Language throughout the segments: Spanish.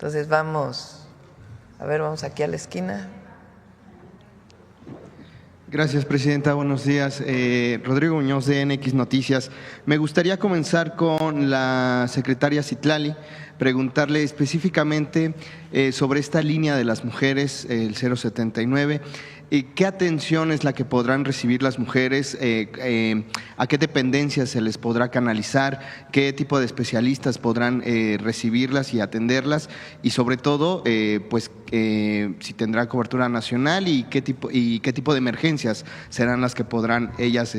Entonces vamos aquí a la esquina. Gracias, Presidenta. Buenos días. Rodrigo Muñoz, de NX Noticias. Me gustaría comenzar con la secretaria Citlali, preguntarle específicamente sobre esta línea de las mujeres, el 079. ¿Qué atención es la que podrán recibir las mujeres? ¿A qué dependencias se les podrá canalizar? ¿Qué tipo de especialistas podrán recibirlas y atenderlas? Y sobre todo, si tendrá cobertura nacional y qué tipo de emergencias serán las que podrán ellas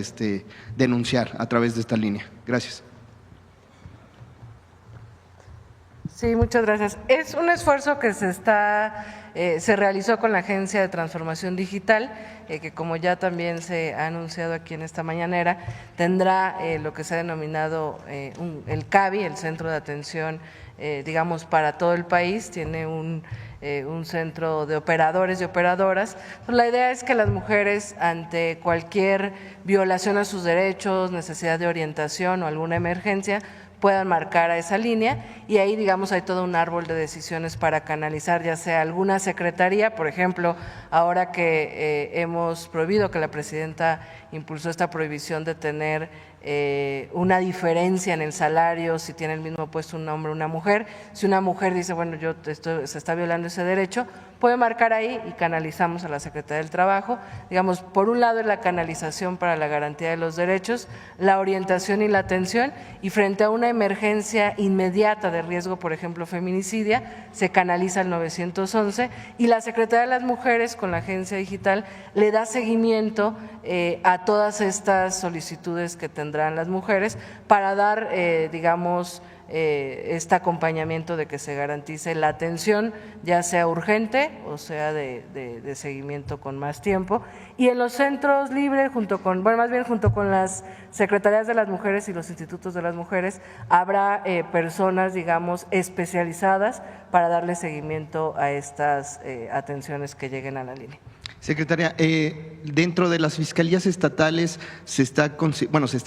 denunciar a través de esta línea. Gracias. Sí, muchas gracias. Es un esfuerzo que se realizó con la Agencia de Transformación Digital, que como ya también se ha anunciado aquí en esta mañanera, tendrá lo que se ha denominado el CABI, el Centro de Atención, digamos, para todo el país. Tiene un centro de operadores y operadoras. La idea es que las mujeres, ante cualquier violación a sus derechos, necesidad de orientación o alguna emergencia, puedan marcar a esa línea, y ahí, digamos, hay todo un árbol de decisiones para canalizar, ya sea alguna secretaría. Por ejemplo, ahora que hemos prohibido, que la presidenta impulsó esta prohibición de tener una diferencia en el salario si tiene el mismo puesto un hombre o una mujer. Si una mujer dice, bueno, se está violando ese derecho, puede marcar ahí y canalizamos a la Secretaría del Trabajo. Digamos, por un lado es la canalización para la garantía de los derechos, la orientación y la atención, y frente a una emergencia inmediata de riesgo, por ejemplo, feminicidia, se canaliza el 911, y la Secretaría de las Mujeres con la Agencia Digital le da seguimiento a todas estas solicitudes que tendrán las mujeres para dar, digamos, este acompañamiento de que se garantice la atención, ya sea urgente o sea de seguimiento con más tiempo. Y en los centros libres, junto con las secretarías de las mujeres y los institutos de las mujeres, habrá personas, digamos, especializadas para darle seguimiento a estas atenciones que lleguen a la línea. Secretaria, dentro de las fiscalías estatales se está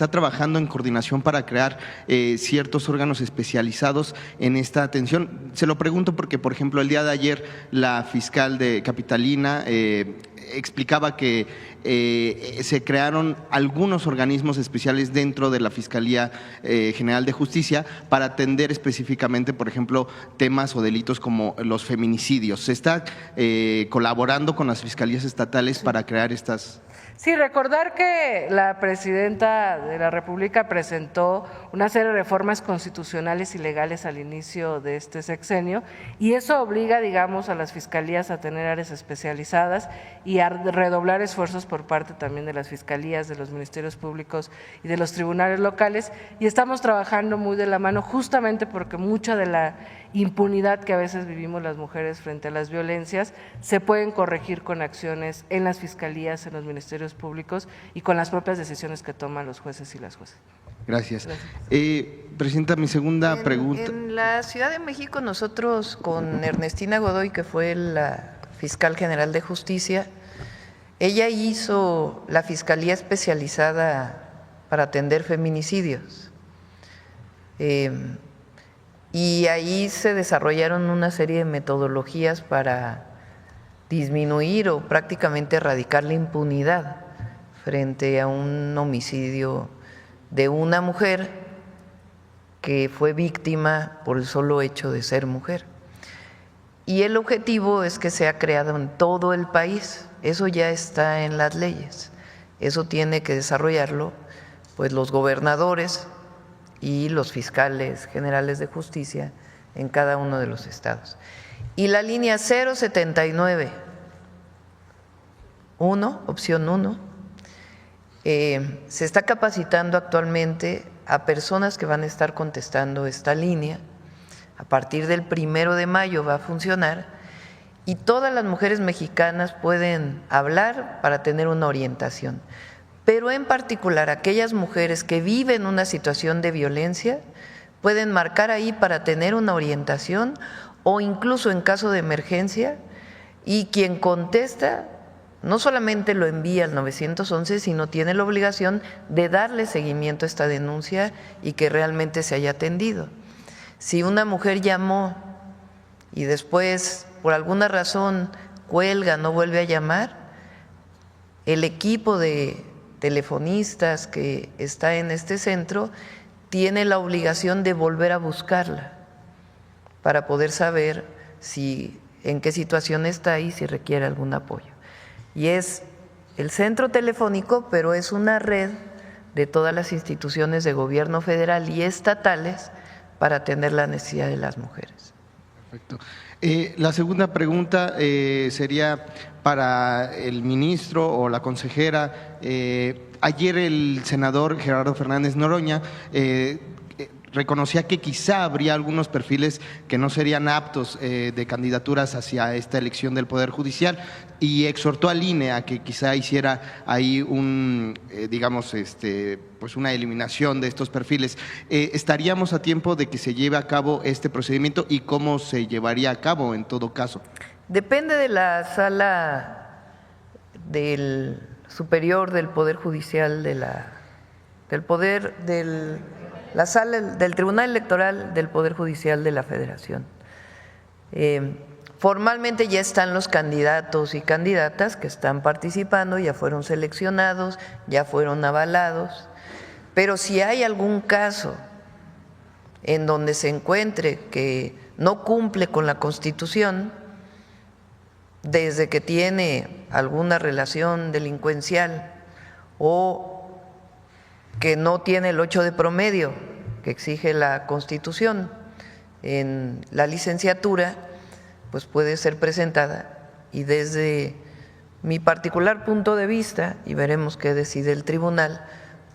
trabajando en coordinación para crear ciertos órganos especializados en esta atención. Se lo pregunto porque, por ejemplo, el día de ayer la fiscal de Capitalina explicaba que se crearon algunos organismos especiales dentro de la Fiscalía General de Justicia para atender específicamente, por ejemplo, temas o delitos como los feminicidios. ¿Se está colaborando con las fiscalías estatales para crear estas? Sí, recordar que la presidenta de la República presentó una serie de reformas constitucionales y legales al inicio de este sexenio, y eso obliga, digamos, a las fiscalías a tener áreas especializadas y a redoblar esfuerzos por parte también de las fiscalías, de los ministerios públicos y de los tribunales locales, y estamos trabajando muy de la mano, justamente porque mucha de la impunidad que a veces vivimos las mujeres frente a las violencias se pueden corregir con acciones en las fiscalías, en los ministerios públicos y con las propias decisiones que toman los jueces y las jueces. Gracias. Presidenta, mi segunda pregunta. En la Ciudad de México, nosotros con Ernestina Godoy, que fue la fiscal general de justicia, ella hizo la fiscalía especializada para atender feminicidios. Y ahí se desarrollaron una serie de metodologías para disminuir o prácticamente erradicar la impunidad frente a un homicidio de una mujer que fue víctima por el solo hecho de ser mujer. Y el objetivo es que sea creado en todo el país. Eso ya está en las leyes. Eso tiene que desarrollarlo pues los gobernadores y los fiscales generales de justicia en cada uno de los estados. Y la línea 079, opción 1, se está capacitando actualmente a personas que van a estar contestando esta línea. A partir del 1 de mayo va a funcionar, y todas las mujeres mexicanas pueden hablar para tener una orientación. Pero en particular aquellas mujeres que viven una situación de violencia pueden marcar ahí para tener una orientación, o incluso en caso de emergencia, y quien contesta no solamente lo envía al 911, sino tiene la obligación de darle seguimiento a esta denuncia y que realmente se haya atendido. Si una mujer llamó y después por alguna razón cuelga, no vuelve a llamar, el equipo de telefonistas que está en este centro tiene la obligación de volver a buscarla para poder saber en qué situación está y si requiere algún apoyo. Y es el centro telefónico, pero es una red de todas las instituciones de gobierno federal y estatales para atender la necesidad de las mujeres. Perfecto. La segunda pregunta sería para el ministro o la consejera. Ayer el senador Gerardo Fernández Noroña reconocía que quizá habría algunos perfiles que no serían aptos de candidaturas hacia esta elección del Poder Judicial y exhortó al INE a que quizá hiciera ahí pues una eliminación de estos perfiles. ¿Estaríamos a tiempo de que se lleve a cabo este procedimiento y cómo se llevaría a cabo en todo caso? Depende de la sala del superior del Poder Judicial la sala del Tribunal Electoral del Poder Judicial de la Federación. Formalmente ya están los candidatos y candidatas que están participando, ya fueron seleccionados, ya fueron avalados, pero si hay algún caso en donde se encuentre que no cumple con la Constitución, desde que tiene alguna relación delincuencial o que no tiene el 8 de promedio que exige la Constitución en la licenciatura, pues puede ser presentada y desde mi particular punto de vista, y veremos qué decide el tribunal,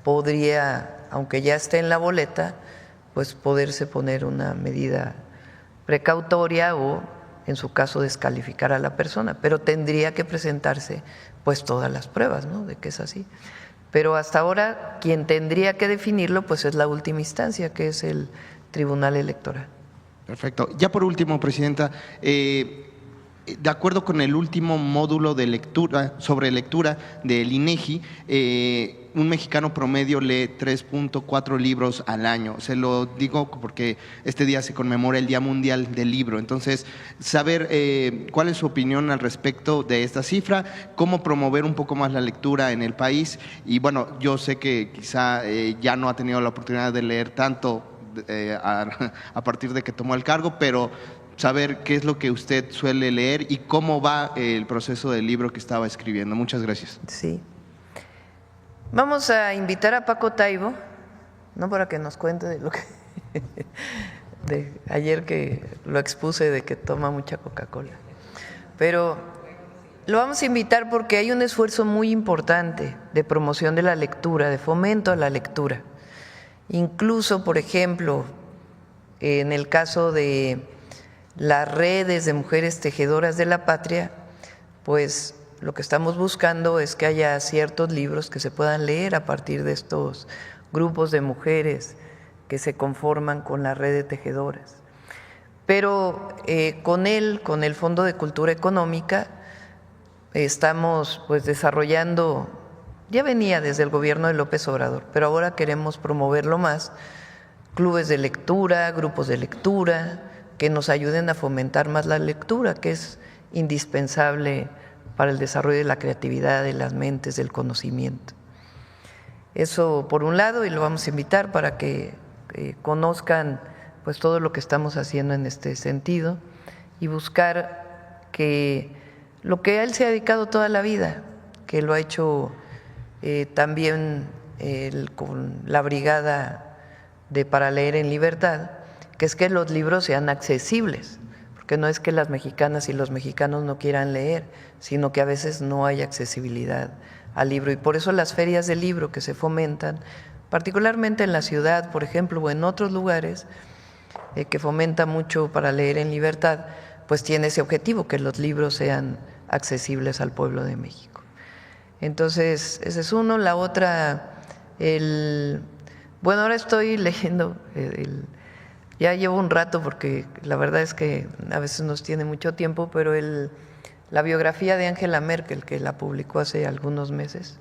podría, aunque ya esté en la boleta, pues poderse poner una medida precautoria o en su caso descalificar a la persona, pero tendría que presentarse pues todas las pruebas, ¿no?, de que es así. Pero hasta ahora quien tendría que definirlo pues es la última instancia, que es el Tribunal Electoral. Perfecto. Ya por último, Presidenta, de acuerdo con el último módulo de lectura sobre lectura del INEGI, un mexicano promedio lee 3.4 libros al año. Se lo digo porque este día se conmemora el Día Mundial del Libro. Entonces, saber cuál es su opinión al respecto de esta cifra, cómo promover un poco más la lectura en el país. Y bueno, yo sé que quizá ya no ha tenido la oportunidad de leer tanto a partir de que tomó el cargo, pero saber qué es lo que usted suele leer y cómo va el proceso del libro que estaba escribiendo. Muchas gracias. Sí. Vamos a invitar a Paco Taibo, no para que nos cuente de lo que de ayer que lo expuse de que toma mucha Coca-Cola, pero lo vamos a invitar porque hay un esfuerzo muy importante de promoción de la lectura, de fomento a la lectura. Incluso, por ejemplo, en el caso de las redes de mujeres tejedoras de la patria, pues lo que estamos buscando es que haya ciertos libros que se puedan leer a partir de estos grupos de mujeres que se conforman con la red de tejedoras. Pero con el Fondo de Cultura Económica, estamos pues desarrollando, ya venía desde el gobierno de López Obrador, pero ahora queremos promoverlo más, clubes de lectura, grupos de lectura, que nos ayuden a fomentar más la lectura, que es indispensable para el desarrollo de la creatividad, de las mentes, del conocimiento. Eso por un lado, y lo vamos a invitar para que conozcan pues todo lo que estamos haciendo en este sentido y buscar que lo que él se ha dedicado toda la vida, que lo ha hecho también con la brigada de Para Leer en Libertad, que es que los libros sean accesibles, porque no es que las mexicanas y los mexicanos no quieran leer, sino que a veces no hay accesibilidad al libro. Y por eso las ferias del libro que se fomentan, particularmente en la ciudad, por ejemplo, o en otros lugares, que fomenta mucho Para Leer en Libertad, pues tiene ese objetivo, que los libros sean accesibles al pueblo de México. Entonces, ese es uno. La otra, bueno, ahora estoy leyendo ya llevo un rato porque la verdad es que a veces nos tiene mucho tiempo, pero la biografía de Angela Merkel, que la publicó hace algunos meses,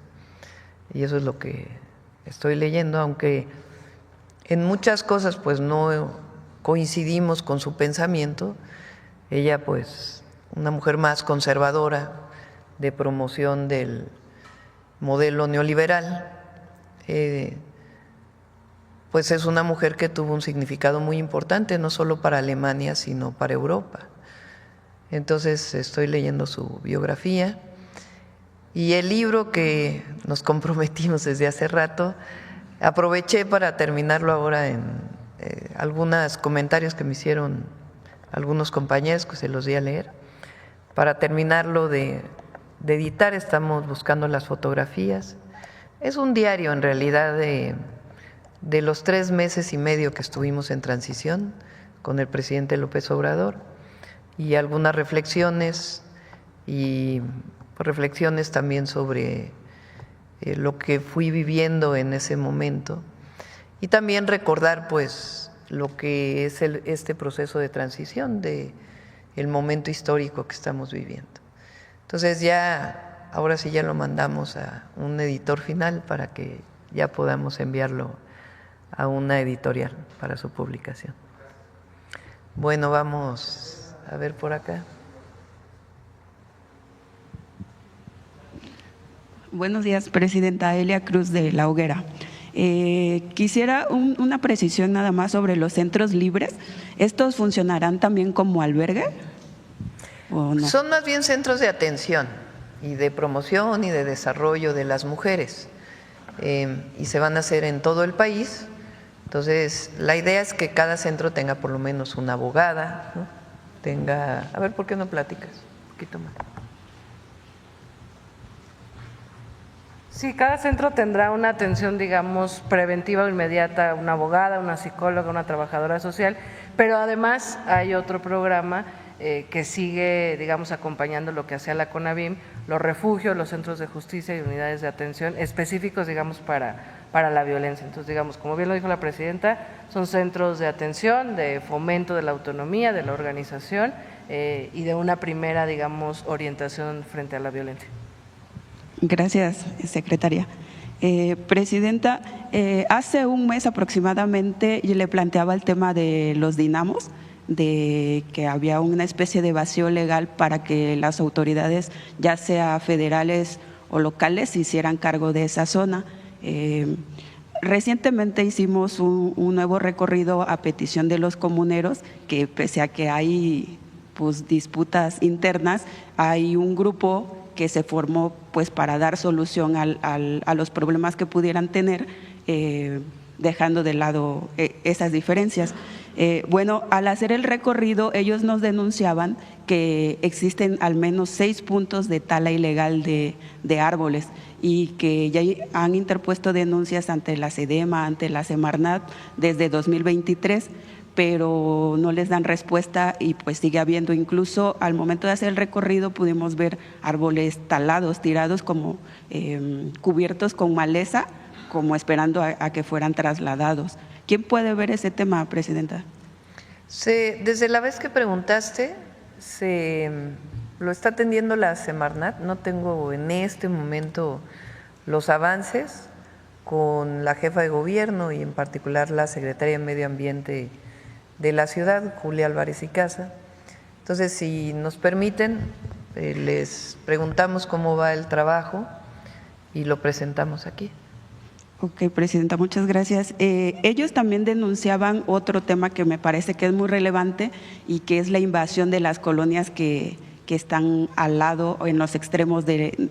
y eso es lo que estoy leyendo, aunque en muchas cosas pues no coincidimos con su pensamiento, Ella, pues, una mujer más conservadora, de promoción del modelo neoliberal, pues es una mujer que tuvo un significado muy importante, no solo para Alemania, sino para Europa. Entonces estoy leyendo su biografía y el libro que nos comprometimos desde hace rato, aproveché para terminarlo ahora en algunos comentarios que me hicieron algunos compañeros que se los di a leer. Para terminarlo de editar estamos buscando las fotografías. Es un diario en realidad de los 3 meses y medio que estuvimos en transición con el presidente López Obrador y algunas reflexiones y reflexiones también sobre lo que fui viviendo en ese momento y también recordar pues lo que es este proceso de transición de el momento histórico que estamos viviendo. Entonces ahora sí ya lo mandamos a un editor final para que ya podamos enviarlo a una editorial para su publicación. Bueno, vamos a ver por acá. Buenos días, Presidenta. Elia Cruz de La Hoguera. Quisiera una precisión nada más sobre los centros libres. ¿Estos funcionarán también como albergue o no? Son más bien centros de atención y de promoción y de desarrollo de las mujeres y se van a hacer en todo el país. Entonces, la idea es que cada centro tenga por lo menos una abogada, ¿no? A ver, ¿por qué no platicas? Un poquito más. Sí, cada centro tendrá una atención, digamos, preventiva o inmediata, una abogada, una psicóloga, una trabajadora social, pero además hay otro programa que sigue, digamos, acompañando lo que hacía la CONAVIM, los refugios, los centros de justicia y unidades de atención específicos, digamos, para la violencia. Entonces, digamos, como bien lo dijo la presidenta, son centros de atención, de fomento de la autonomía, de la organización y de una primera, digamos, orientación frente a la violencia. Gracias, secretaria. Presidenta, hace un mes aproximadamente yo le planteaba el tema de los dinamos, de que había una especie de vacío legal para que las autoridades, ya sea federales o locales, se hicieran cargo de esa zona. Recientemente hicimos un nuevo recorrido a petición de los comuneros, que pese a que hay pues disputas internas, hay un grupo que se formó pues para dar solución a los problemas que pudieran tener, dejando de lado esas diferencias. Bueno, al hacer el recorrido ellos nos denunciaban que existen al menos 6 puntos de tala ilegal de árboles y que ya han interpuesto denuncias ante la SEDEMA, ante la Semarnat desde 2023, pero no les dan respuesta y pues sigue habiendo. Incluso al momento de hacer el recorrido pudimos ver árboles talados, tirados como cubiertos con maleza, como esperando a que fueran trasladados. ¿Quién puede ver ese tema, Presidenta? Desde la vez que preguntaste, lo está atendiendo la Semarnat. No tengo en este momento los avances con la jefa de gobierno y en particular la secretaria de Medio Ambiente de la ciudad, Julia Álvarez y Casa. Entonces, si nos permiten, les preguntamos cómo va el trabajo y lo presentamos aquí. Ok, Presidenta, muchas gracias. Ellos también denunciaban otro tema que me parece que es muy relevante y que es la invasión de las colonias que están al lado o en los extremos del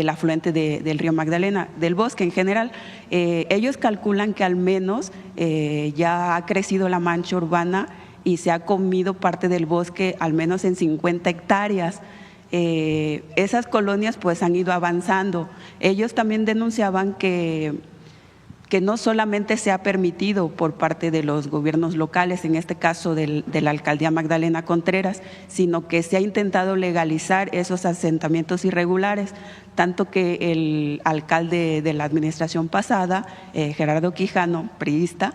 afluente del río Magdalena, del bosque en general. Ellos calculan que al menos ya ha crecido la mancha urbana y se ha comido parte del bosque al menos en 50 hectáreas. Esas colonias pues han ido avanzando. Ellos también denunciaban que no solamente se ha permitido por parte de los gobiernos locales, en este caso de la alcaldía Magdalena Contreras, sino que se ha intentado legalizar esos asentamientos irregulares, tanto que el alcalde de la administración pasada, Gerardo Quijano, priista,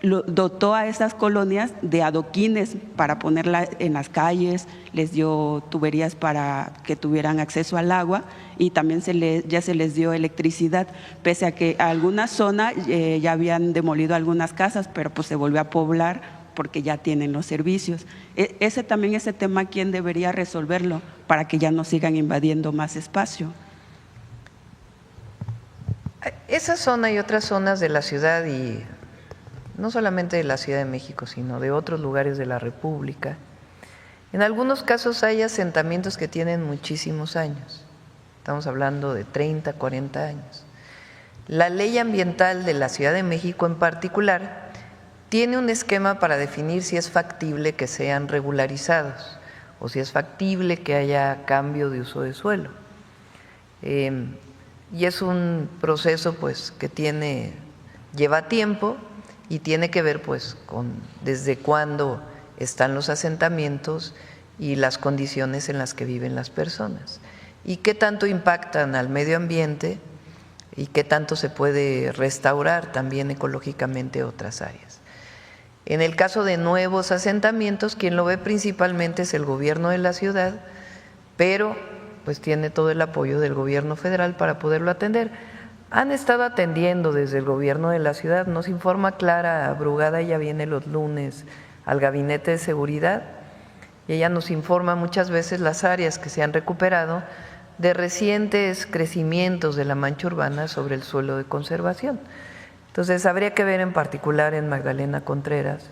dotó a esas colonias de adoquines para ponerlas en las calles, les dio tuberías para que tuvieran acceso al agua y también ya se les dio electricidad, pese a que algunas zonas ya habían demolido algunas casas, pero pues se volvió a poblar porque ya tienen los servicios. Ese tema, ¿quién debería resolverlo para que ya no sigan invadiendo más espacio? Esa zona y otras zonas de la ciudad, y no solamente de la Ciudad de México, sino de otros lugares de la República, en algunos casos hay asentamientos que tienen muchísimos años. Estamos hablando de 30, 40 años. La ley ambiental de la Ciudad de México en particular tiene un esquema para definir si es factible que sean regularizados o si es factible que haya cambio de uso de suelo. Y es un proceso pues que lleva tiempo y tiene que ver pues con desde cuándo están los asentamientos y las condiciones en las que viven las personas y qué tanto impactan al medio ambiente y qué tanto se puede restaurar también ecológicamente otras áreas. En el caso de nuevos asentamientos, quien lo ve principalmente es el gobierno de la ciudad, pero pues tiene todo el apoyo del gobierno federal para poderlo atender. Han estado atendiendo desde el gobierno de la ciudad, nos informa Clara Brugada, ella viene los lunes al gabinete de seguridad y ella nos informa muchas veces las áreas que se han recuperado de recientes crecimientos de la mancha urbana sobre el suelo de conservación. Entonces, habría que ver en particular en Magdalena Contreras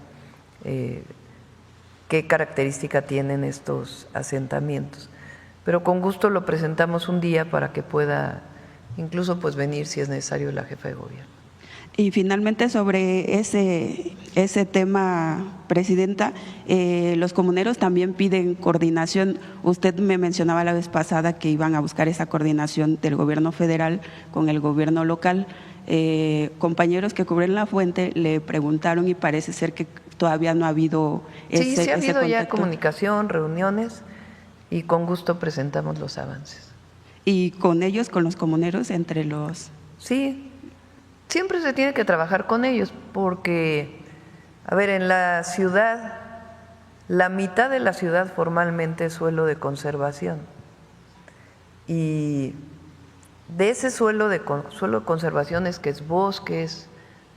qué característica tienen estos asentamientos. Pero con gusto lo presentamos un día para que pueda incluso pues venir si es necesario la jefa de gobierno. Y finalmente sobre ese tema, Presidenta, los comuneros también piden coordinación. Usted me mencionaba la vez pasada que iban a buscar esa coordinación del gobierno federal con el gobierno local. Compañeros que cubren la fuente le preguntaron y parece ser que todavía no ha habido sí ha habido contacto. Ya comunicación, reuniones y con gusto presentamos los avances. ¿Y con ellos, con los comuneros, entre los...? Sí. Siempre se tiene que trabajar con ellos porque, a ver, en la ciudad, la mitad de la ciudad formalmente es suelo de conservación y de ese suelo de conservación es que es bosques,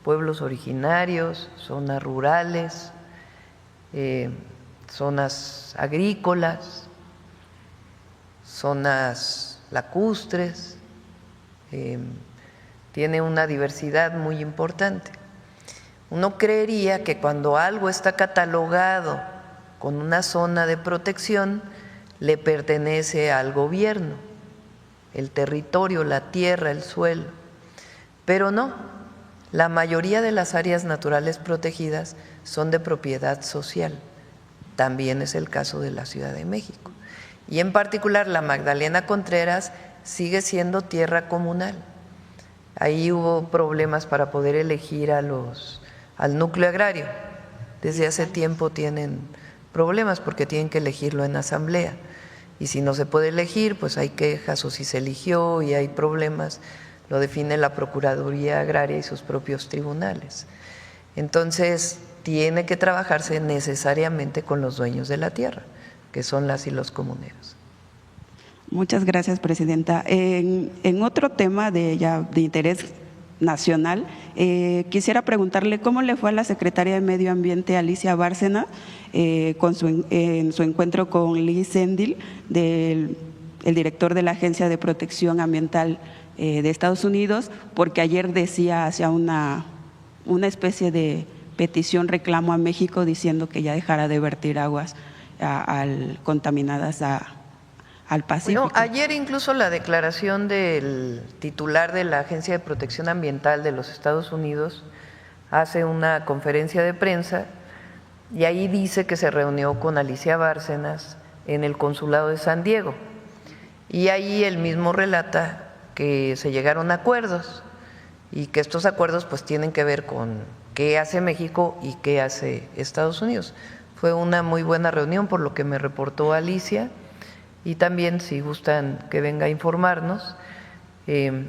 pueblos originarios, zonas rurales, zonas agrícolas, zonas lacustres, tiene una diversidad muy importante. Uno creería que cuando algo está catalogado con una zona de protección, le pertenece al gobierno, el territorio, la tierra, el suelo. Pero no, la mayoría de las áreas naturales protegidas son de propiedad social. También es el caso de la Ciudad de México. Y en particular la Magdalena Contreras sigue siendo tierra comunal. Ahí hubo problemas para poder elegir al núcleo agrario. Desde hace tiempo tienen problemas porque tienen que elegirlo en asamblea. Y si no se puede elegir, pues hay quejas o si se eligió y hay problemas, lo define la Procuraduría Agraria y sus propios tribunales. Entonces, tiene que trabajarse necesariamente con los dueños de la tierra, que son las y los comuneros. Muchas gracias, Presidenta. En otro tema de interés nacional, quisiera preguntarle cómo le fue a la Secretaria de Medio Ambiente, Alicia Bárcena, en su encuentro con Lee Sendil, el director de la Agencia de Protección Ambiental de Estados Unidos, porque ayer hacía una especie de petición, reclamo a México diciendo que ya dejara de vertir aguas contaminadas al Pacífico. Bueno, ayer incluso la declaración del titular de la Agencia de Protección Ambiental de los Estados Unidos hace una conferencia de prensa y ahí dice que se reunió con Alicia Bárcenas en el consulado de San Diego y ahí él mismo relata que se llegaron a acuerdos y que estos acuerdos pues tienen que ver con qué hace México y qué hace Estados Unidos. Fue una muy buena reunión por lo que me reportó Alicia. Y también, si gustan que venga a informarnos,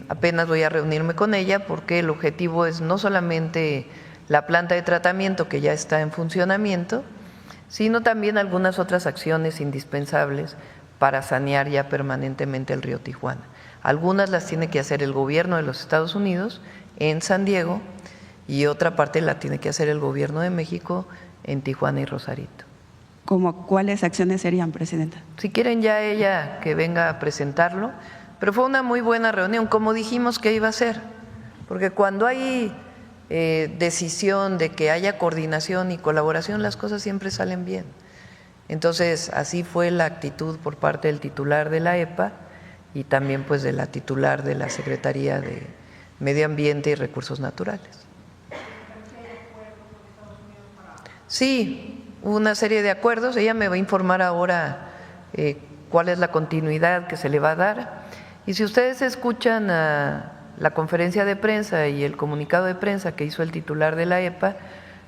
apenas voy a reunirme con ella porque el objetivo es no solamente la planta de tratamiento que ya está en funcionamiento, sino también algunas otras acciones indispensables para sanear ya permanentemente el río Tijuana. Algunas las tiene que hacer el gobierno de los Estados Unidos en San Diego y otra parte la tiene que hacer el gobierno de México en Tijuana y Rosarito. ¿Cómo cuáles acciones serían, presidenta? Si quieren ya ella que venga a presentarlo, pero fue una muy buena reunión, como dijimos que iba a ser, porque cuando hay decisión de que haya coordinación y colaboración, las cosas siempre salen bien. Entonces, así fue la actitud por parte del titular de la EPA y también pues de la titular de la Secretaría de Medio Ambiente y Recursos Naturales. Sí, hubo una serie de acuerdos, ella me va a informar ahora cuál es la continuidad que se le va a dar. Y si ustedes escuchan la conferencia de prensa y el comunicado de prensa que hizo el titular de la EPA,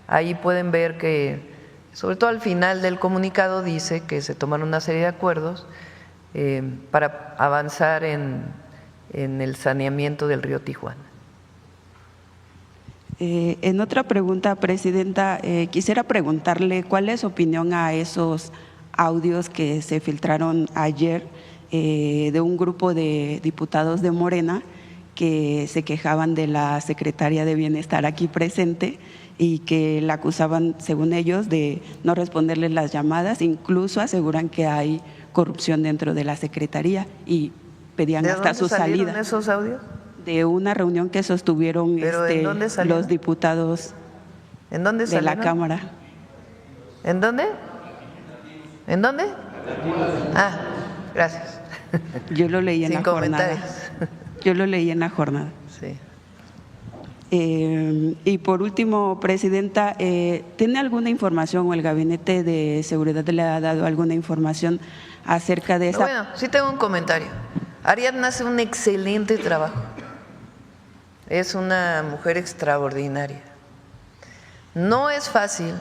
ahí pueden ver que, sobre todo al final del comunicado, dice que se tomaron una serie de acuerdos para avanzar en el saneamiento del río Tijuana. En otra pregunta, presidenta, quisiera preguntarle cuál es su opinión a esos audios que se filtraron ayer de un grupo de diputados de Morena que se quejaban de la secretaria de Bienestar aquí presente y que la acusaban, según ellos, de no responderles las llamadas, incluso aseguran que hay corrupción dentro de la secretaría y pedían hasta su salida. ¿De dónde salieron esos audios? De una reunión que sostuvieron los diputados ¿En dónde de la Cámara. ¿En dónde? ¿En dónde? Ah, gracias. Yo lo leí en Sin la jornada. comentarios. Yo lo leí en la jornada. Sí. Y por último, presidenta, ¿tiene alguna información o el Gabinete de Seguridad le ha dado alguna información acerca de esa? Bueno, sí tengo un comentario. Ariadna hace un excelente trabajo. Es una mujer extraordinaria. No es fácil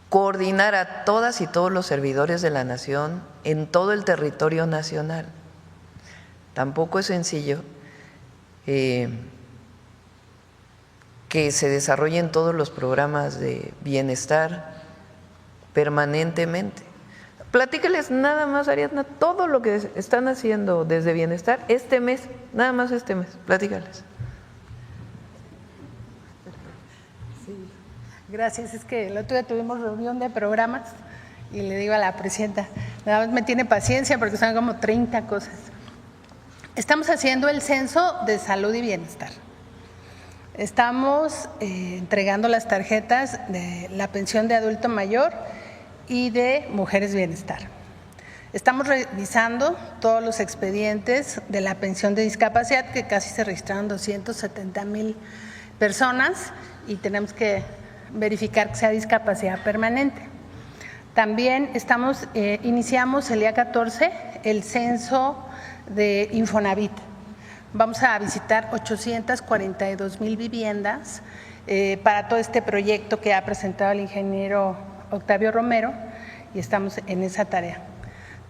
coordinar a todas y todos los servidores de la nación en todo el territorio nacional. Tampoco es sencillo que se desarrollen todos los programas de bienestar permanentemente. Platícales nada más, Ariadna, todo lo que están haciendo desde bienestar este mes, nada más este mes, platícales. Sí, gracias. Es que el otro día tuvimos reunión de programas y le digo a la presidenta, nada más me tiene paciencia porque son como 30 cosas. Estamos haciendo el censo de salud y bienestar. Estamos entregando las tarjetas de la pensión de adulto mayor y de Mujeres Bienestar. Estamos revisando todos los expedientes de la pensión de discapacidad, que casi se registraron 270,000 personas y tenemos que verificar que sea discapacidad permanente. También iniciamos el día 14 el censo de Infonavit. Vamos a visitar 842,000 viviendas para todo este proyecto que ha presentado el ingeniero Octavio Romero y estamos en esa tarea.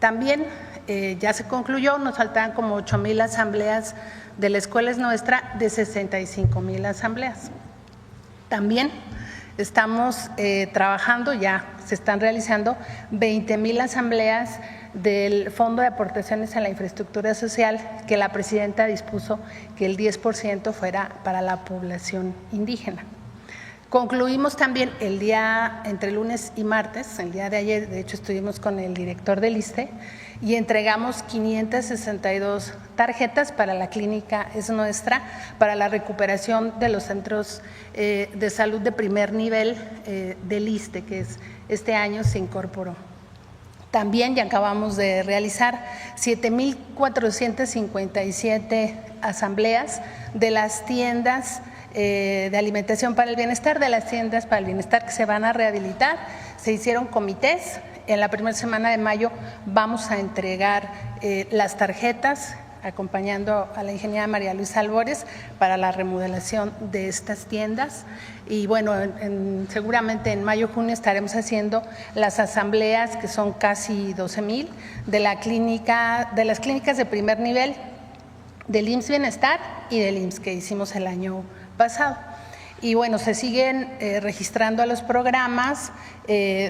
También ya se concluyó, nos faltaban como 8,000 asambleas de la Escuela Es Nuestra, de 65,000 asambleas. También estamos trabajando, ya se están realizando 20,000 asambleas del Fondo de Aportaciones a la Infraestructura Social, que la presidenta dispuso que el 10% fuera para la población indígena. Concluimos también el día, entre lunes y martes, el día de ayer, de hecho estuvimos con el director del ISSSTE y entregamos 562 tarjetas para la clínica Es Nuestra, para la recuperación de los centros de salud de primer nivel del ISSSTE, que este año se incorporó. También ya acabamos de realizar 7,457 asambleas de las tiendas de alimentación para el bienestar, de las tiendas para el bienestar que se van a rehabilitar. Se hicieron comités. En la primera semana de mayo vamos a entregar las tarjetas, acompañando a la ingeniera María Luisa Albores para la remodelación de estas tiendas. Y bueno, seguramente en mayo, junio estaremos haciendo las asambleas, que son casi 12,000, de las clínicas de primer nivel del IMSS Bienestar y del IMSS que hicimos el año pasado. Y bueno, se siguen registrando a los programas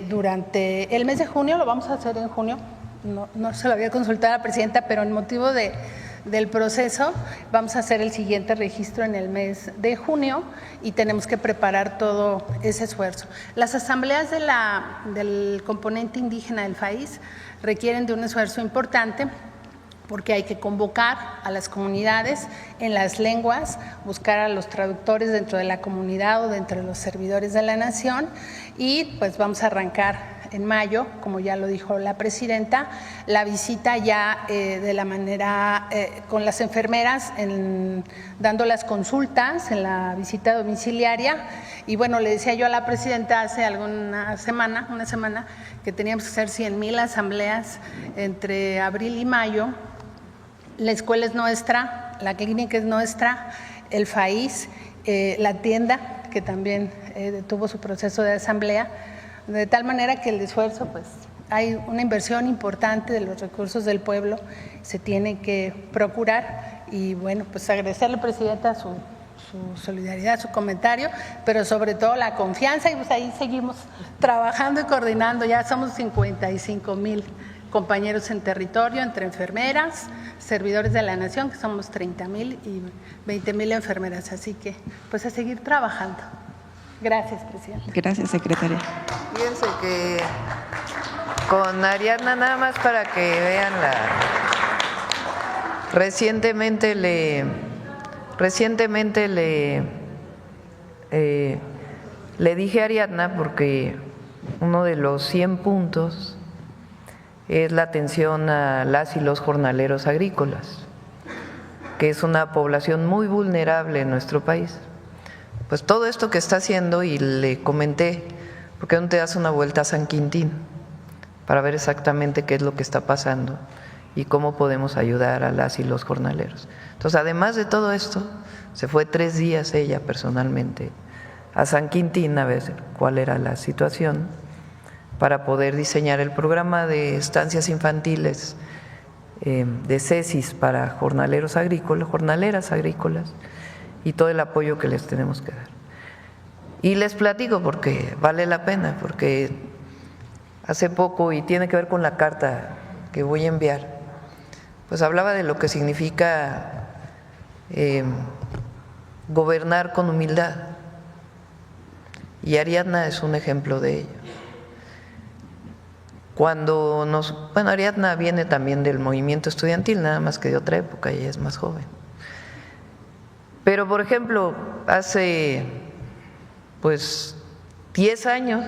durante el mes de junio, lo vamos a hacer en junio. No se lo había consultado a la presidenta, pero en motivo de del proceso. Vamos a hacer el siguiente registro en el mes de junio y tenemos que preparar todo ese esfuerzo. Las asambleas del componente indígena del país requieren de un esfuerzo importante porque hay que convocar a las comunidades en las lenguas, buscar a los traductores dentro de la comunidad o dentro de los servidores de la nación y pues vamos a arrancar en mayo, como ya lo dijo la presidenta, la visita ya de la manera con las enfermeras, dando las consultas en la visita domiciliaria. Y bueno, le decía yo a la presidenta hace una semana, que teníamos que hacer 100,000 asambleas entre abril y mayo. La escuela es nuestra, la clínica es nuestra, el FAIS, la tienda, que también tuvo su proceso de asamblea, de tal manera que el esfuerzo, pues hay una inversión importante de los recursos del pueblo, se tiene que procurar y bueno, pues agradecerle, presidenta, su solidaridad, su comentario, pero sobre todo la confianza y pues ahí seguimos trabajando y coordinando, ya somos 55,000 compañeros en territorio, entre enfermeras, servidores de la nación, que somos 30,000 y 20,000 enfermeras, así que pues a seguir trabajando. Gracias, presidenta. Gracias, secretaria. Fíjense que con Ariadna, nada más para que vean recientemente le dije a Ariadna, porque uno de los 100 puntos es la atención a las y los jornaleros agrícolas, que es una población muy vulnerable en nuestro país. Pues todo esto que está haciendo, y le comenté, ¿por qué no te das una vuelta a San Quintín para ver exactamente qué es lo que está pasando y cómo podemos ayudar a las y los jornaleros? Entonces, además de todo esto, se fue 3 días ella personalmente a San Quintín a ver cuál era la situación para poder diseñar el programa de estancias infantiles de CESIS para jornaleros agrícolas, jornaleras agrícolas, y todo el apoyo que les tenemos que dar. Y les platico porque vale la pena, porque hace poco, y tiene que ver con la carta que voy a enviar, pues hablaba de lo que significa gobernar con humildad, y Ariadna es un ejemplo de ello. Bueno, Ariadna viene también del movimiento estudiantil, nada más que de otra época, ella es más joven. Pero, por ejemplo, hace pues 10 años,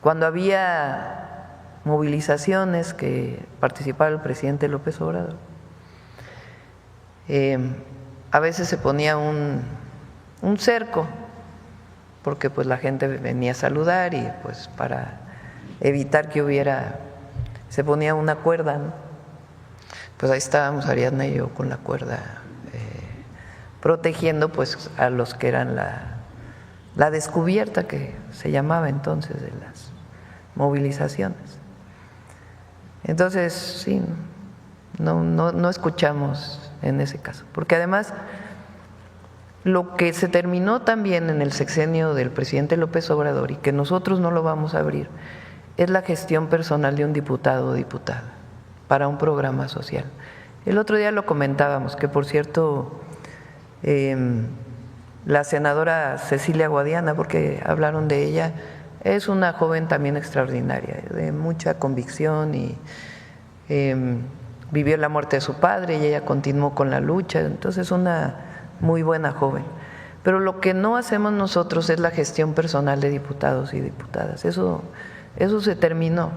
cuando había movilizaciones que participaba el presidente López Obrador, a veces se ponía un cerco, porque pues la gente venía a saludar y pues para evitar que se ponía una cuerda, ¿no? Pues ahí estábamos Ariadna y yo con la cuerda protegiendo pues a los que eran la descubierta, que se llamaba entonces, de las movilizaciones. Entonces, sí, no escuchamos en ese caso, porque además lo que se terminó también en el sexenio del presidente López Obrador, y que nosotros no lo vamos a abrir, es la gestión personal de un diputado o diputada para un programa social. El otro día lo comentábamos, que por cierto, la senadora Cecilia Guadiana, porque hablaron de ella, es una joven también extraordinaria, de mucha convicción, y vivió la muerte de su padre y ella continuó con la lucha, entonces una muy buena joven. Pero lo que no hacemos nosotros es la gestión personal de diputados y diputadas, eso se terminó,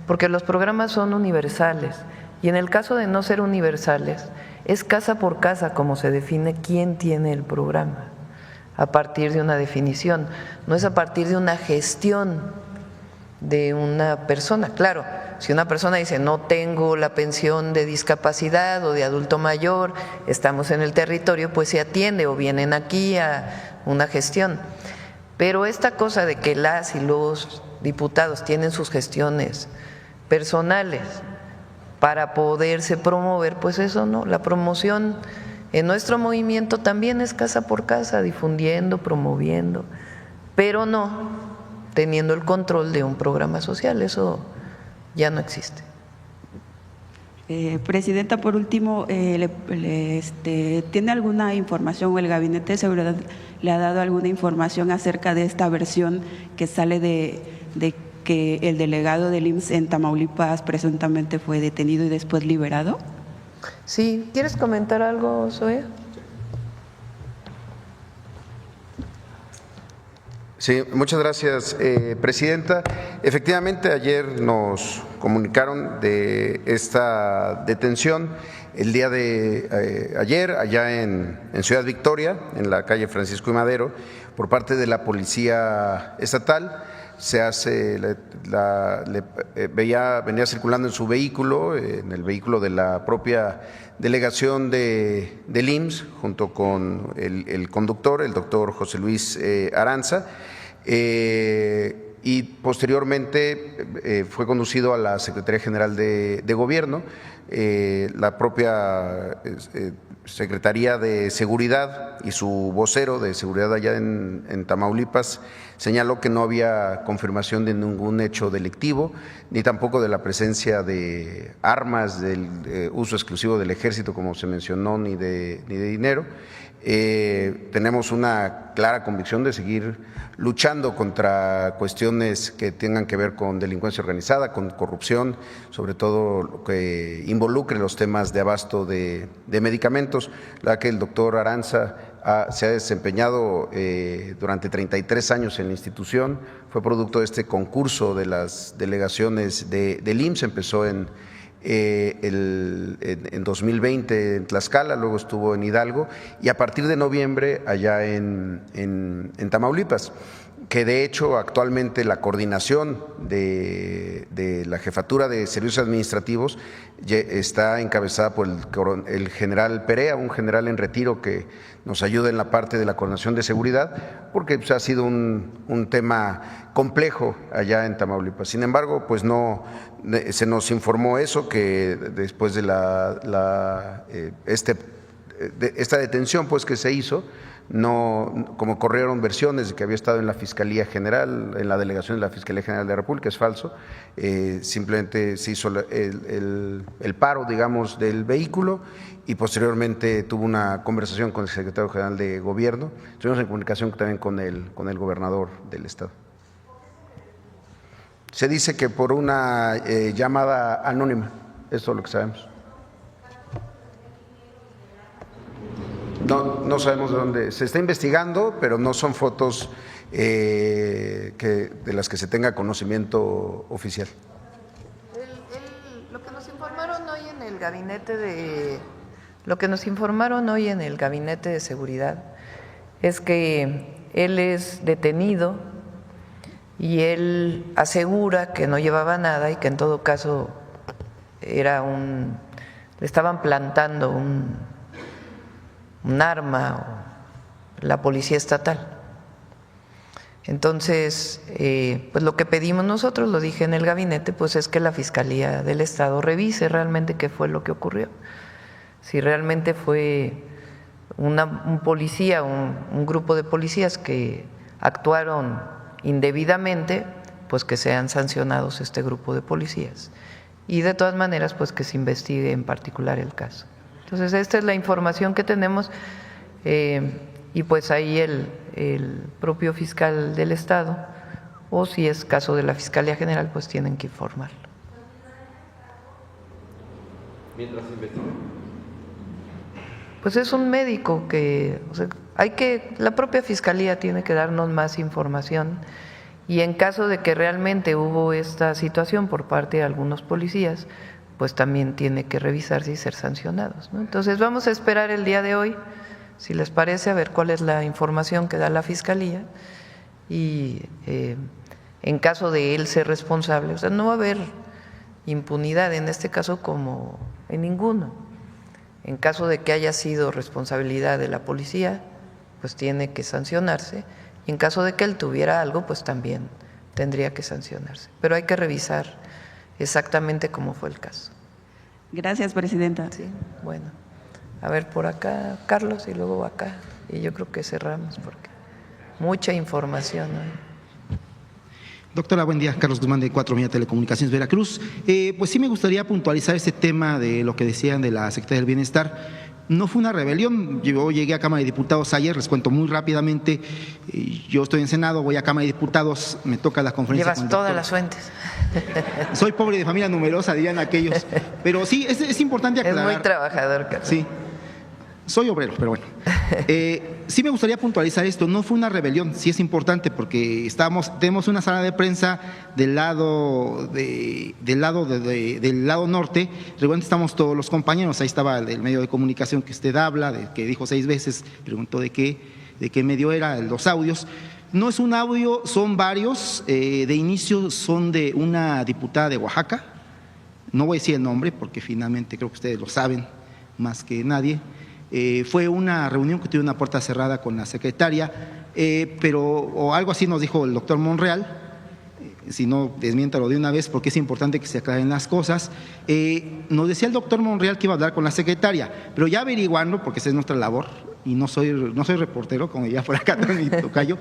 porque los programas son universales, y en el caso de no ser universales, es casa por casa como se define quién tiene el programa, a partir de una definición, no es a partir de una gestión de una persona. Claro, si una persona dice no tengo la pensión de discapacidad o de adulto mayor, estamos en el territorio, pues se atiende o vienen aquí a una gestión. Pero esta cosa de que las y los diputados tienen sus gestiones personales para poderse promover, pues eso no, la promoción en nuestro movimiento también es casa por casa, difundiendo, promoviendo, pero no teniendo el control de un programa social, eso ya no existe. Presidenta, por último, ¿tiene alguna información o el Gabinete de Seguridad le ha dado alguna información acerca de esta versión que sale de que el delegado del IMSS en Tamaulipas presuntamente fue detenido y después liberado? Sí, ¿quieres comentar algo, Zoe? Sí, muchas gracias, Presidenta. Efectivamente, ayer nos comunicaron de esta detención el día de ayer allá en Ciudad Victoria, en la calle Francisco y Madero, por parte de la Policía Estatal. Se hace, venía circulando en su vehículo, en el vehículo de la propia delegación del IMSS, junto con el conductor, el doctor José Luis Aranza, y posteriormente fue conducido a la Secretaría General de Gobierno. La propia Secretaría de Seguridad y su vocero de seguridad allá en Tamaulipas señaló que no había confirmación de ningún hecho delictivo, ni tampoco de la presencia de armas, del uso exclusivo del ejército, como se mencionó, ni de dinero. Tenemos una clara convicción de seguir luchando contra cuestiones que tengan que ver con delincuencia organizada, con corrupción, sobre todo lo que involucre los temas de abasto de medicamentos, la que el doctor Aranza se ha desempeñado durante 33 años en la institución. Fue producto de este concurso de las delegaciones del IMSS, empezó en 2020 en Tlaxcala, luego estuvo en Hidalgo y a partir de noviembre allá en Tamaulipas, que de hecho actualmente la coordinación de la Jefatura de Servicios Administrativos está encabezada por el general Perea, un general en retiro que nos ayuda en la parte de la coordinación de seguridad, porque pues, ha sido un tema complejo allá en Tamaulipas. Sin embargo, pues no se nos informó eso, que después de esta detención pues que se hizo, no, como corrieron versiones de que había estado en la Fiscalía General, en la delegación de la Fiscalía General de la República, es falso. Simplemente se hizo el paro, digamos, del vehículo y posteriormente tuvo una conversación con el secretario general de Gobierno. Estuvimos en comunicación también con el gobernador del estado. Se dice que por una llamada anónima, eso es lo que sabemos. No sabemos de dónde. Se está investigando, pero no son fotos de las que se tenga conocimiento oficial. Lo que nos informaron hoy en el gabinete de seguridad es que él es detenido y él asegura que no llevaba nada y que en todo caso le estaban plantando un arma o la policía estatal. Entonces, pues lo que pedimos nosotros, lo dije en el gabinete, pues es que la Fiscalía del Estado revise realmente qué fue lo que ocurrió. Si realmente fue un policía, un grupo de policías que actuaron indebidamente, pues que sean sancionados este grupo de policías. Y de todas maneras, pues que se investigue en particular el caso. Entonces, esta es la información que tenemos y pues ahí el propio fiscal del Estado, o si es caso de la Fiscalía General, pues tienen que informarlo. Mientras se investiga. Pues es un médico que, o sea, la propia Fiscalía tiene que darnos más información y en caso de que realmente hubo esta situación por parte de algunos policías, pues también tiene que revisarse y ser sancionados, ¿no? Entonces vamos a esperar el día de hoy, si les parece, a ver cuál es la información que da la Fiscalía y en caso de él ser responsable, o sea, no va a haber impunidad en este caso como en ninguno. En caso de que haya sido responsabilidad de la policía, pues tiene que sancionarse y en caso de que él tuviera algo, pues también tendría que sancionarse. Pero hay que revisar exactamente cómo fue el caso. Gracias, Presidenta. Sí, bueno. A ver, por acá, Carlos, y luego acá. Y yo creo que cerramos porque mucha información, ¿no? Doctora, buen día. Carlos Guzmán de 4 Media Telecomunicaciones Veracruz. Pues sí me gustaría puntualizar este tema de lo que decían de la Secretaría del Bienestar. No fue una rebelión. Yo llegué a Cámara de Diputados ayer, les cuento muy rápidamente. Yo estoy en Senado, voy a Cámara de Diputados, me toca la conferencia. Llevas todas las fuentes. Soy pobre de familia numerosa, dirían aquellos. Pero sí, es importante aclarar. Es muy trabajador, Carlos. Sí. Soy obrero, pero bueno. Sí me gustaría puntualizar esto. No fue una rebelión, sí es importante porque tenemos una sala de prensa del lado norte. Realmente estamos todos los compañeros. Ahí estaba el medio de comunicación que usted habla, que dijo 6 veces, preguntó de qué medio era, los audios. No es un audio, son varios. De inicio son de una diputada de Oaxaca. No voy a decir el nombre porque finalmente creo que ustedes lo saben más que nadie. Fue una reunión que tuve una puerta cerrada con la secretaria, o algo así nos dijo el doctor Monreal, si no, desmiéntalo de una vez porque es importante que se aclaren las cosas. Nos decía el doctor Monreal que iba a hablar con la secretaria, pero ya averiguando, porque esa es nuestra labor, y no soy reportero, como ya por acá mi tocayo,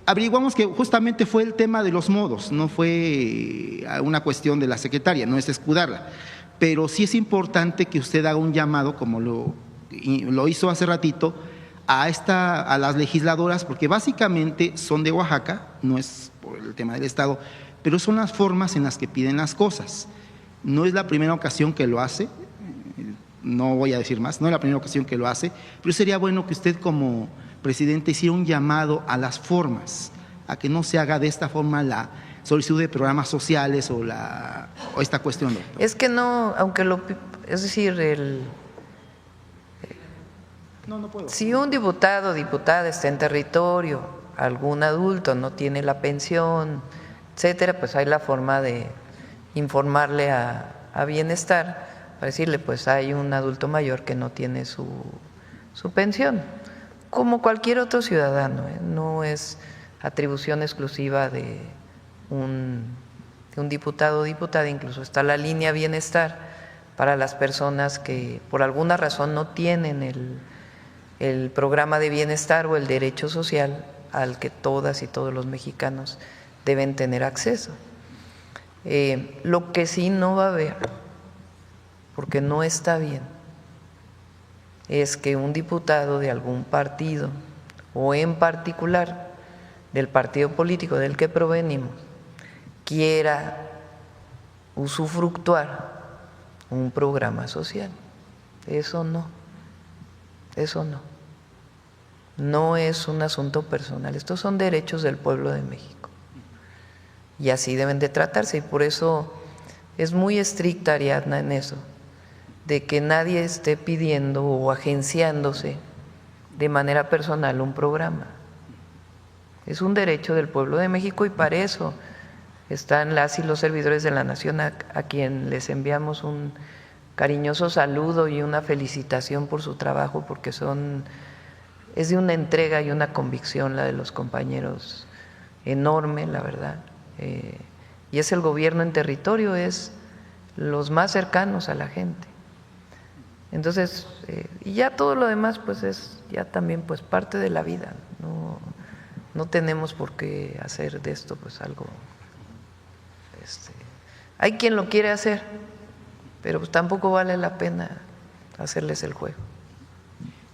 averiguamos que justamente fue el tema de los modos, no fue una cuestión de la secretaria, no es escudarla. Pero sí es importante que usted haga un llamado, como lo hizo hace ratito, a las legisladoras, porque básicamente son de Oaxaca, no es por el tema del Estado, pero son las formas en las que piden las cosas. No es la primera ocasión que lo hace, no voy a decir más, no es la primera ocasión que lo hace, pero sería bueno que usted como presidente hiciera un llamado a las formas, a que no se haga de esta forma la solicitud de programas sociales o esta cuestión, doctor. Es que no, aunque es decir, no puedo. Si un diputado o diputada está en territorio, algún adulto no tiene la pensión, etcétera, pues hay la forma de informarle a Bienestar para decirle, pues hay un adulto mayor que no tiene su pensión, como cualquier otro ciudadano, no es atribución exclusiva de un diputado o diputada. Incluso está la línea Bienestar para las personas que por alguna razón no tienen el programa de bienestar o el derecho social al que todas y todos los mexicanos deben tener acceso. Lo que sí no va a haber, porque no está bien, es que un diputado de algún partido o en particular del partido político del que provenimos quiera usufructuar un programa social. Eso no es un asunto personal, estos son derechos del pueblo de México y así deben de tratarse, y por eso es muy estricta Ariadna en eso, de que nadie esté pidiendo o agenciándose de manera personal un programa. Es un derecho del pueblo de México y para eso están las y los servidores de la nación a quien les enviamos un cariñoso saludo y una felicitación por su trabajo, porque es de una entrega y una convicción la de los compañeros enorme, la verdad. Y es el gobierno en territorio, es los más cercanos a la gente. Entonces, y ya todo lo demás pues es ya también pues parte de la vida, no tenemos por qué hacer de esto pues algo. Hay quien lo quiere hacer, pero pues tampoco vale la pena hacerles el juego.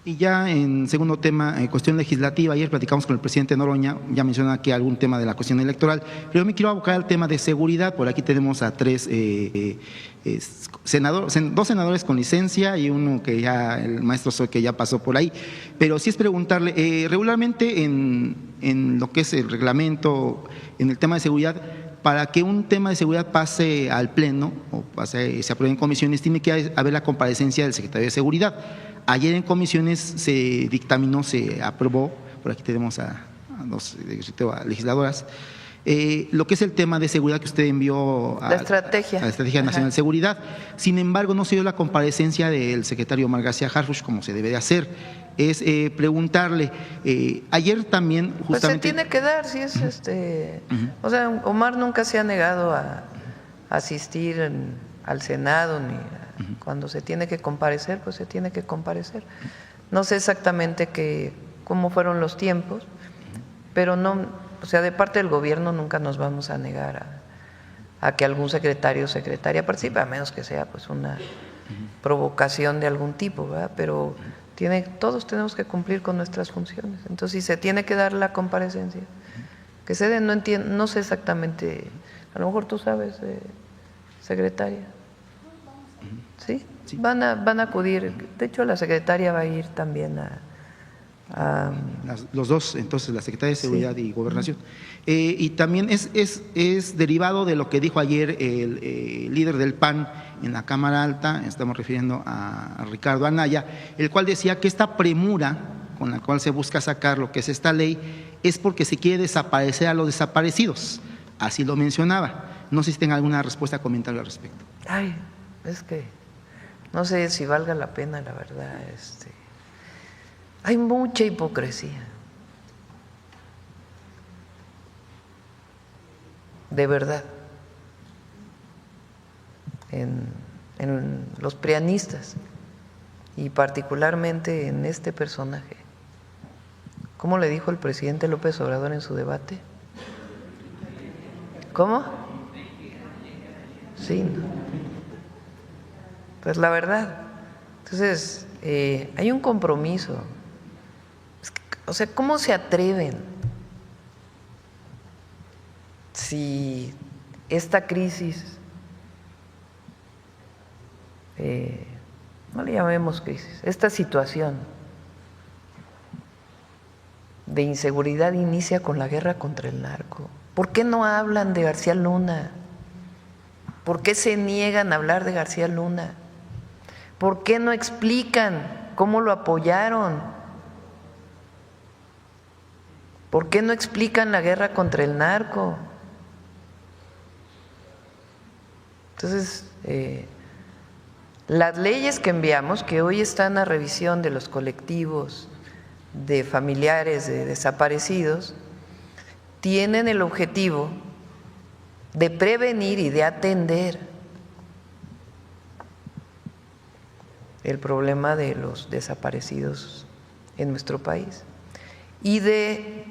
Y ya en segundo tema, cuestión legislativa, ayer platicamos con el presidente Noroña, ya menciona aquí algún tema de la cuestión electoral, pero yo me quiero abocar al tema de seguridad. Por aquí tenemos a 2 senadores con licencia y uno que ya, el maestro Soy, que ya pasó por ahí, pero sí es preguntarle, regularmente en lo que es el reglamento, en el tema de seguridad, para que un tema de seguridad pase al Pleno o se apruebe en comisiones, tiene que haber la comparecencia del secretario de Seguridad. Ayer en comisiones se dictaminó, se aprobó, por aquí tenemos a 2 legisladoras, lo que es el tema de seguridad que usted envió a la Estrategia Nacional de Seguridad. Sin embargo, no se dio la comparecencia del secretario Omar García Harfuch como se debe de hacer. Es preguntarle, ayer también justamente… Pues se tiene que dar, si es o sea, Omar nunca se ha negado a asistir al Senado, ni cuando se tiene que comparecer, pues se tiene que comparecer. No sé exactamente cómo fueron los tiempos, pero no, o sea, de parte del gobierno nunca nos vamos a negar a que algún secretario o secretaria participe, a menos que sea pues una provocación de algún tipo, ¿verdad? Pero todos tenemos que cumplir con nuestras funciones. Entonces, si se tiene que dar la comparecencia, que se den, no sé exactamente, a lo mejor tú sabes, secretaria. ¿Sí? Sí. Van a acudir, de hecho la secretaria va a ir también Los dos, entonces, la Secretaría de Seguridad y Gobernación. Y también es derivado de lo que dijo ayer el líder del PAN en la Cámara Alta, estamos refiriendo a Ricardo Anaya, el cual decía que esta premura con la cual se busca sacar lo que es esta ley es porque se quiere desaparecer a los desaparecidos, así lo mencionaba. No sé si tenga alguna respuesta, comentario al respecto. Ay, es que no sé si valga la pena, la verdad. Hay mucha hipocresía. De verdad. En los prianistas y particularmente en este personaje. ¿Cómo le dijo el presidente López Obrador en su debate? ¿Cómo? Sí, ¿no? Pues la verdad. Entonces, hay un compromiso. O sea, ¿cómo se atreven si esta crisis, no le llamemos crisis, esta situación de inseguridad inicia con la guerra contra el narco? ¿Por qué no hablan de García Luna? ¿Por qué se niegan a hablar de García Luna? ¿Por qué no explican cómo lo apoyaron? ¿Por qué no explican la guerra contra el narco? Entonces, las leyes que enviamos, que hoy están a revisión de los colectivos de familiares de desaparecidos, tienen el objetivo de prevenir y de atender el problema de los desaparecidos en nuestro país y de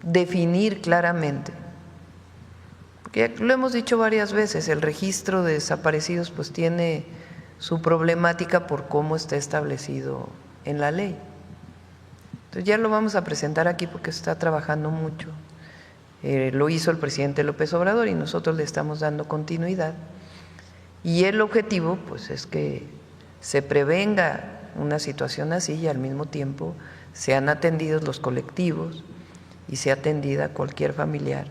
definir claramente, porque lo hemos dicho varias veces, el registro de desaparecidos pues tiene su problemática por cómo está establecido en la ley. Entonces ya lo vamos a presentar aquí porque se está trabajando mucho. Lo hizo el presidente López Obrador y nosotros le estamos dando continuidad. Y el objetivo pues es que se prevenga una situación así y al mismo tiempo sean atendidos los colectivos y sea atendida cualquier familiar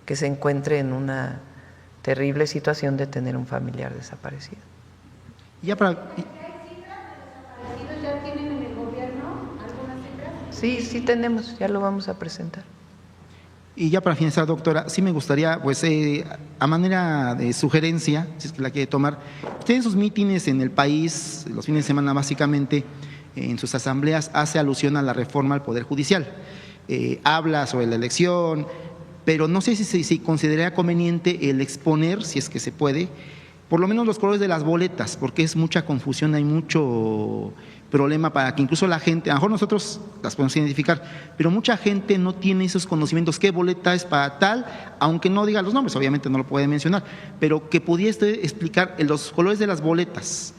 que se encuentre en una terrible situación de tener un familiar desaparecido. Ya para... ¿Ya tienen en el gobierno algunas cifras? Sí tenemos, ya lo vamos a presentar. Y ya para finalizar, doctora, sí me gustaría, pues, a manera de sugerencia, si es que la quiere tomar, usted en sus mítines en el país, los fines de semana básicamente, en sus asambleas, hace alusión a la reforma al Poder Judicial. Habla sobre la elección, pero no sé si consideraría conveniente el exponer, si es que se puede, por lo menos los colores de las boletas, porque es mucha confusión, hay mucho problema para que incluso la gente, a lo mejor nosotros las podemos identificar, pero mucha gente no tiene esos conocimientos, qué boleta es para tal, aunque no diga los nombres, obviamente no lo puede mencionar, pero que pudiese explicar los colores de las boletas,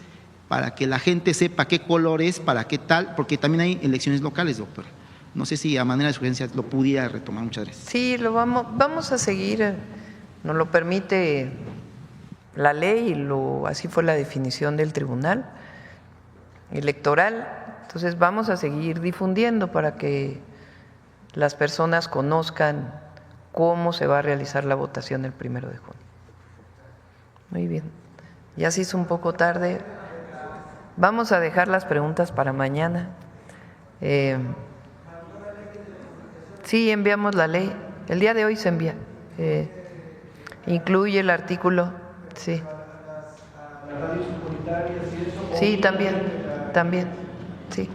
para que la gente sepa qué color es, para qué tal, porque también hay elecciones locales, doctora. No sé si a manera de sugerencia lo pudiera retomar. Muchas gracias. Sí, vamos a seguir, nos lo permite la ley y así fue la definición del Tribunal Electoral. Entonces vamos a seguir difundiendo para que las personas conozcan cómo se va a realizar la votación el 1 de junio. Muy bien, ya se hizo un poco tarde. Vamos a dejar las preguntas para mañana. Sí, enviamos la ley. El día de hoy se envía. Incluye el artículo. Sí. Sí, también. Sí.